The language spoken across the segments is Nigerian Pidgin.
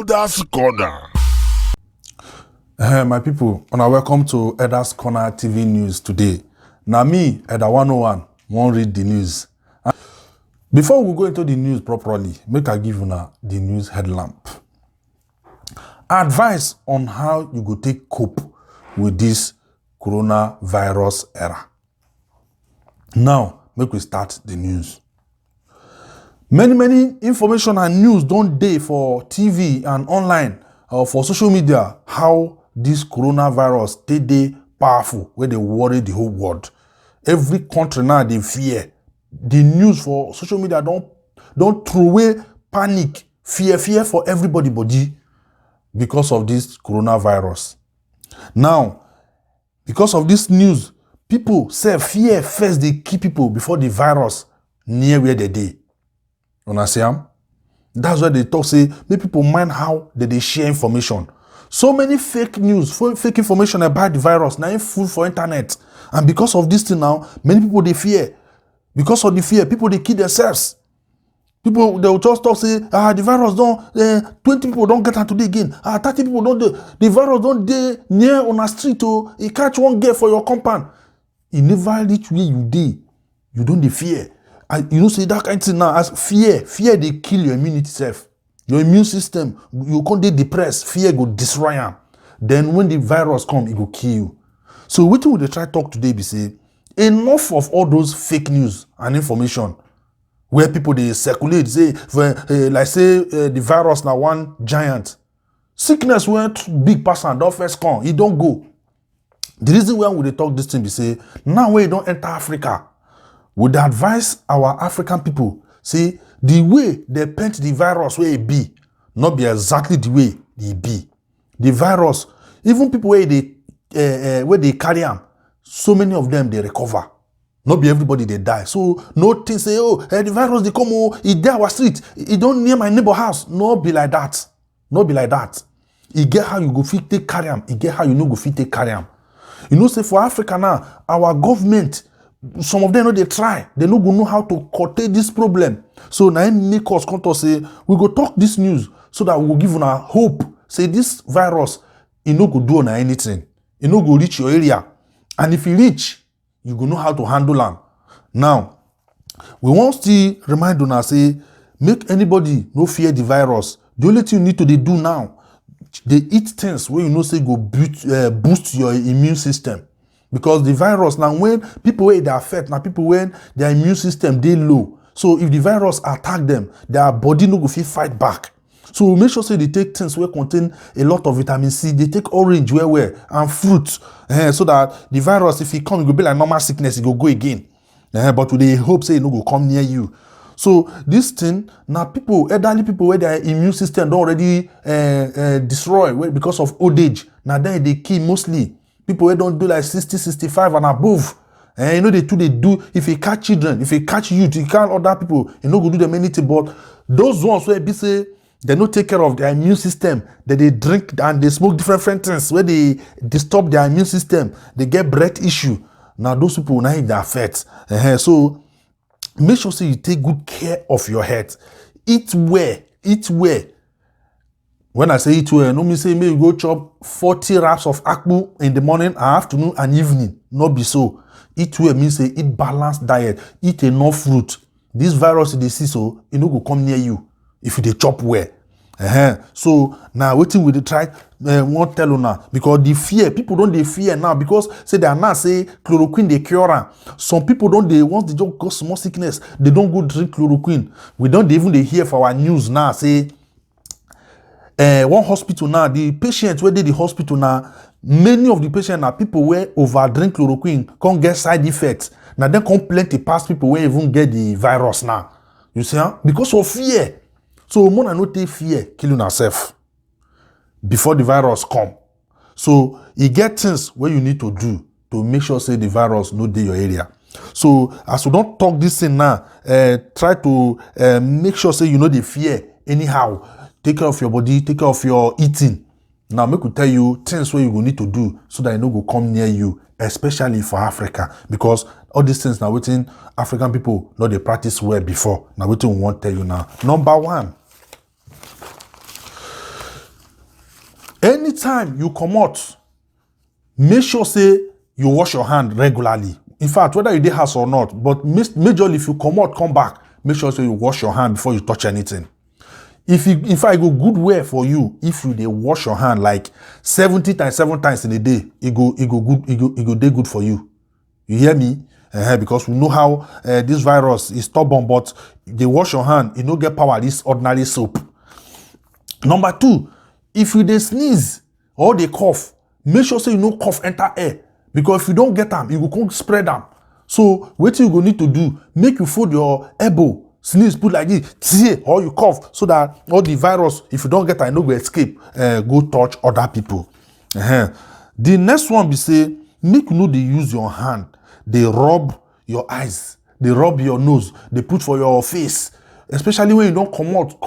Elders Corner. My people, welcome to Elders Corner TV News today. Now me, Elder 101, won't read the news. Before we go into the news properly, make I give you now the news headlamp. Advice on how you go take cope with this coronavirus era. Now, make we start the news. Many information and news don't day for TV and online or for social media how this coronavirus they powerful where they worry the whole world. Every country now they fear. The news for social media don't throw away panic, fear for everybody because of this coronavirus. Now, because of this news, people say fear first they keep people before the virus near where they dey. Understand? That's why they talk say make people mind how they share information. So many fake news, fake information about the virus now full for internet. And because of this thing now, many people they fear. Because of the fear, people they kill themselves. People they will just talk say the virus don't 20 people don't get out today again. 30 people don't do. The virus don't dey near on a street or you catch one girl for your compound. You never reach where you dey. You don't dey fear. And you know, say that kind of thing now as fear they kill your immunity self. Your immune system, you can't dey depressed, fear go destroy am. Then when the virus come, it will kill you. So what we dey try talk today be say, enough of all those fake news and information where people they circulate, say, the virus now one giant. Sickness went big person, don't first come, it don't go. The reason why we dey talk this thing be say, now when you don't enter Africa, would advise our African people, see, the way they paint the virus where it be, not be exactly the way it be. The virus, even people where they carry them, so many of them they recover. Not be everybody they die. So no thing say, the virus they come, it there our street, it don't near my neighbor house. No be like that. No be like that. It get how you go fit take carry them. It get how you no go fit take carry them. You know, say for Africa now, our government, some of them know they try. They no go know how to curtail this problem. So now make us come to say we go talk this news so that we will give una hope. Say this virus, it no go do on anything. It no go reach your area. And if it reach, you go know how to handle them. Now, we want to remind una say make anybody no fear the virus. The only thing you need to do now, they eat things where you know say go boost your immune system. Because the virus now when people where they affect now people when their immune system they low. So if the virus attack them, their body no go fit fight back. So make sure say they take things where contain a lot of vitamin C. They take orange where and fruit, so that the virus if it come it go be like normal sickness, it go again. But they hope say it no go come near you. So this thing now people elderly people where their immune system don't already destroy because of old age. Now then they kill mostly. People who don't do like 60, 65 and above. You know, they do, if you catch children, if you catch youth, you can't other people, you know, go do them anything. But those ones where they say, they don't take care of their immune system, that they drink and they smoke different things, where they disturb their immune system, they get breath issue. Now, those people, now they affect. So, make sure say you take good care of your health. Eat well. When I say eat well, no mean say maybe you go chop 40 wraps of akpu in the morning, afternoon, and evening. Not be so. Eat well means say eat balanced diet. Eat enough fruit. This virus they see so it no go come near you if you dey chop well. So now waiting with the try won't tell you now because the fear people don't they fear now because say they are now say chloroquine they cure am. Some people don't they once they just got small sickness they don't go drink chloroquine. We don't even they hear for our news now say. One hospital now, the patients where they the hospital now, many of the patients are people where over drink chloroquine can't get side effects. Now they come plenty past people where even get the virus now. You see, because of fear. So more than not take fear, killing yourself before the virus come. So you get things where you need to do to make sure say the virus no dey your area. So as we don't talk this thing now, try to make sure say you know the fear anyhow. Take care of your body, take care of your eating. Now, make we tell you things where you will need to do so that it no go come near you, especially for Africa. Because all these things now within African people, not they practice well before. Now, we want to tell you now. Number one, anytime you come out, make sure say you wash your hand regularly. In fact, whether you dey house or not, but majorly if you come out, come back, make sure say you wash your hand before you touch anything. If I go good way for you, if you dey wash your hand like 7 times in a day, it go dey good for you. You hear me? Because we know how this virus is stubborn, but they wash your hand, you no get power this ordinary soap. Number 2, if you dey sneeze or dey cough, make sure say you no cough enter air, because if you don't get them, you go come spread them. So what you go need to do, make you fold your elbow, sneeze, put like this, or you cough, so that all the virus, if you don't get them, no go escape, go touch other people. The next one be say, make you know they use your hand, they rub your eyes, they rub your nose, they put for your face. Especially when you don't come out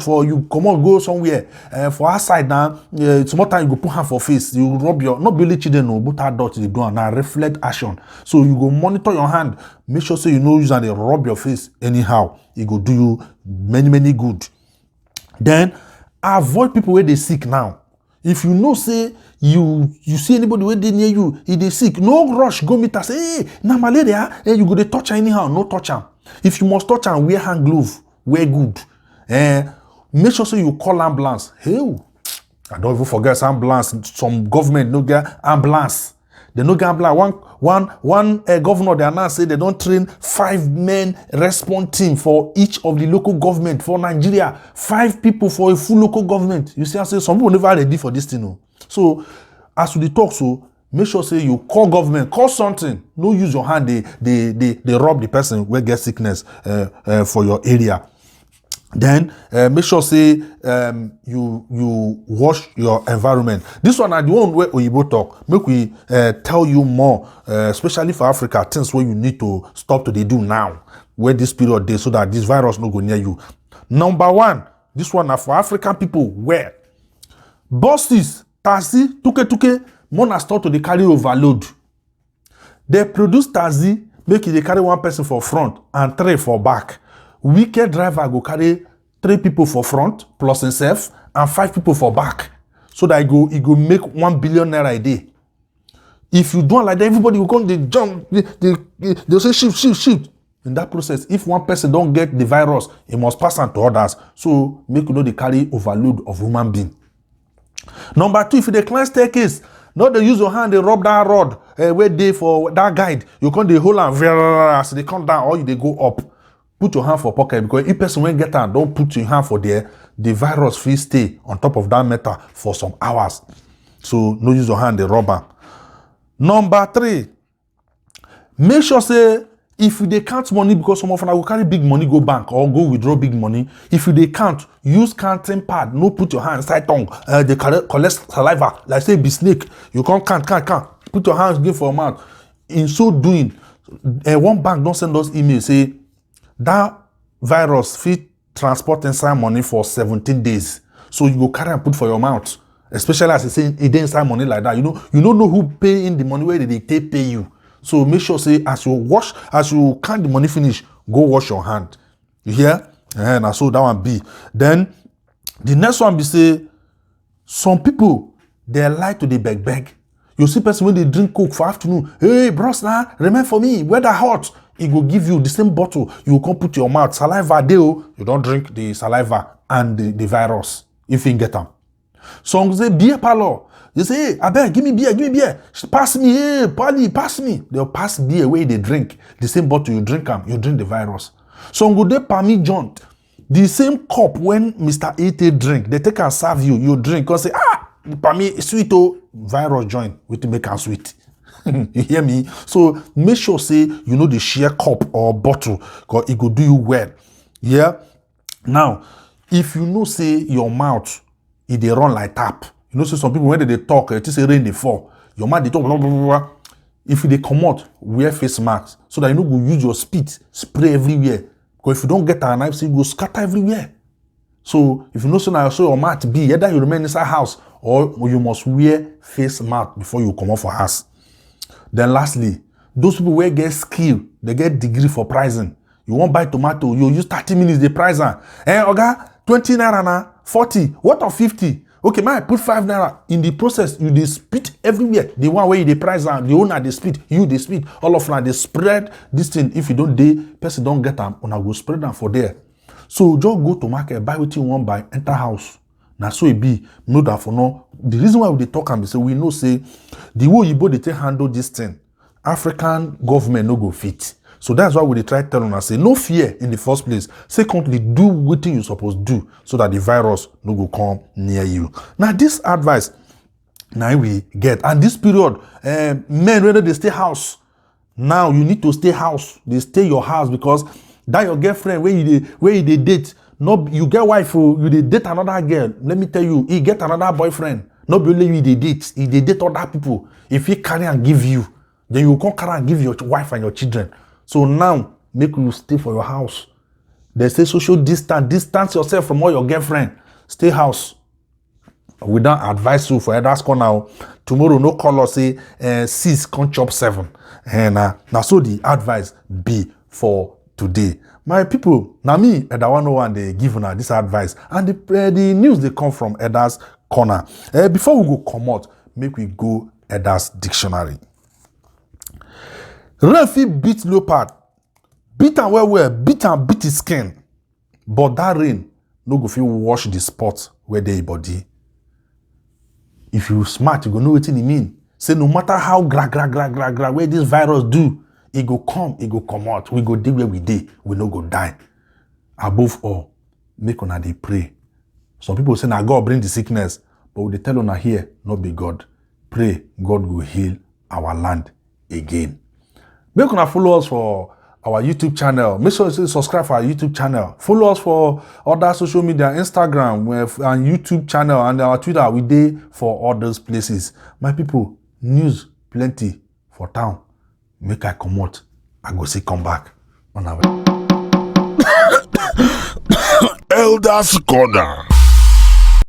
go somewhere for outside now. Small time you go put hand for face, you rub your, not really children no, but adults they do and reflect action. So you go monitor your hand, make sure so you know use and they rub your face anyhow. It go do you many good. Then avoid people where they sick now. If you know say you see anybody where they near you, if they sick, no rush go meet us. Say, hey, na malaria, you go they touch anyhow, no touch am. If you must touch and wear hand glove, wear good. Make sure so you call ambulance. Hey, I don't even forget ambulance. Some government no get ambulance. They no get ambulance. One governor they announced say they don't train 5-men response team for each of the local government for Nigeria. 5 people for a full local government. You see, I say some people never ready for this thing. No. So as we talk so. Make sure say you call government, call something. No use your hand, they rob the person where get sickness for your area. Then make sure say you wash your environment. This one are the one where Oyibo talk. Make we tell you more, especially for Africa, things where you need to stop to they do now, where this period day, so that this virus no go near you. Number 1, this one are for African people where buses, taxi, tuke. Mona start to they carry overload. They produce taxi, make it they carry 1 person for front and 3 for back. Wicked driver go carry 3 people for front plus himself and 5 people for back. So that it go make 1 billion naira a day. If you don't like that, everybody will come, they jump, they'll say shift. In that process, if 1 person don't get the virus, it must pass on to others. So make you know they carry overload of human being. Number 2, if they climb staircase, not they use your hand, they rub that rod where they for that guide. You can't they hold on as they come down or they go up. Put your hand for pocket, because if person when get down, don't put your hand for there. The virus will stay on top of that metal for some hours. So no use your hand, they rub am. Number 3, make sure say if they count money, because some of them will carry big money go bank or go withdraw big money. If they can't, use counting pad. No put your hand inside tongue. They collect saliva. Like say be snake. You can't. Put your hands give for a mouth. In so doing, one bank don't send us email say that virus fit transport inside money for 17 days. So you go carry and put for your mouth. Especially as I say it inside money like that. You don't know who pay in the money where they pay you. So make sure say as you count the money finish, go wash your hand. You hear? And so that one be. Then the next one be say some people they like to they beg. You see person when they drink Coke for afternoon. Hey bros now, remember for me, weather hot. It will give you the same bottle. You will come put your mouth. Saliva deo. You don't drink the saliva and the virus if you get them. Some say beer parlor. They say, hey, I beg, give me beer. Pass me, hey, Pali, pass me. They'll pass beer where they drink. The same bottle you drink them, you drink the virus. Some go there, Pami John. The same cup when Mr. A.T. drink, they take and serve you, you drink. Because say, Pami, sweet, oh, virus join, with make am sweet. You hear me? So make sure say, you know the share cup or bottle, because it go do you well. Yeah? Now, if you know say your mouth, it they run like tap. You know, so some people when they talk, it is a rain they fall. Your mouth they talk, blah, blah, blah, blah. If they come out, wear face masks so that you know go use your spit, spray everywhere. Because if you don't get a knife, you go scatter everywhere. So if you know so now, so your mouth be either you remain inside house or you must wear face mask before you come out for house. Then lastly, those people where get skill, they get degree for pricing. You won't buy tomato, you use 30 minutes, they price. Oga, 20 naira na 40, what of 50? Okay, man, put 5 naira. In the process, you they spit everywhere. The one where you the price and the owner they spit, you they spit. All of them they spread this thing. If you don't day, person don't get them, and I go spread them for there. So just go to market, buy what you want, buy, enter house. Now so it be know that for no. The reason why we talk and say we know say the way you both they handle this thing, African government no go fit. So that's why we try to tell them, say no fear in the first place. Secondly, do what you supposed to do so that the virus no go come near you. Now this advice now we get, and this period, men whether they stay house. Now you need to stay house. They stay your house because that your girlfriend where you date. No, you get wife you date another girl. Let me tell you, he get another boyfriend. Not only you they date, he they date other people. If he carry and give you, then you can carry and give your wife and your children. So now, make you stay for your house. They say social distance yourself from all your girlfriend. Stay house. We don't advise you for elders call now. Tomorrow, no call us say 6 can chop 7. And now so the advice be for today. My people, now me, and I want to one they give now this advice. And the news they come from Elders Corner. Before we go come out, make we go Elders Dictionary. Rain beat leopard, beat and well, beat and beat his skin. But that rain no go fit wash the spot where they body. If you smart, you go know what it mean. Say no matter how gra where this virus do, it go come out. We go dig where we dey, we no go die. Above all, make una dey pray. Some people say na God bring the sickness, but we dey tell una here, not be God. Pray, God will heal our land again. Make una follow us for our YouTube channel. Make sure you subscribe for our YouTube channel. Follow us for other social media, Instagram and YouTube channel, and our Twitter. We dey for all those places. My people, news plenty for town. Make I come out. I go see come back on our Elders Corner.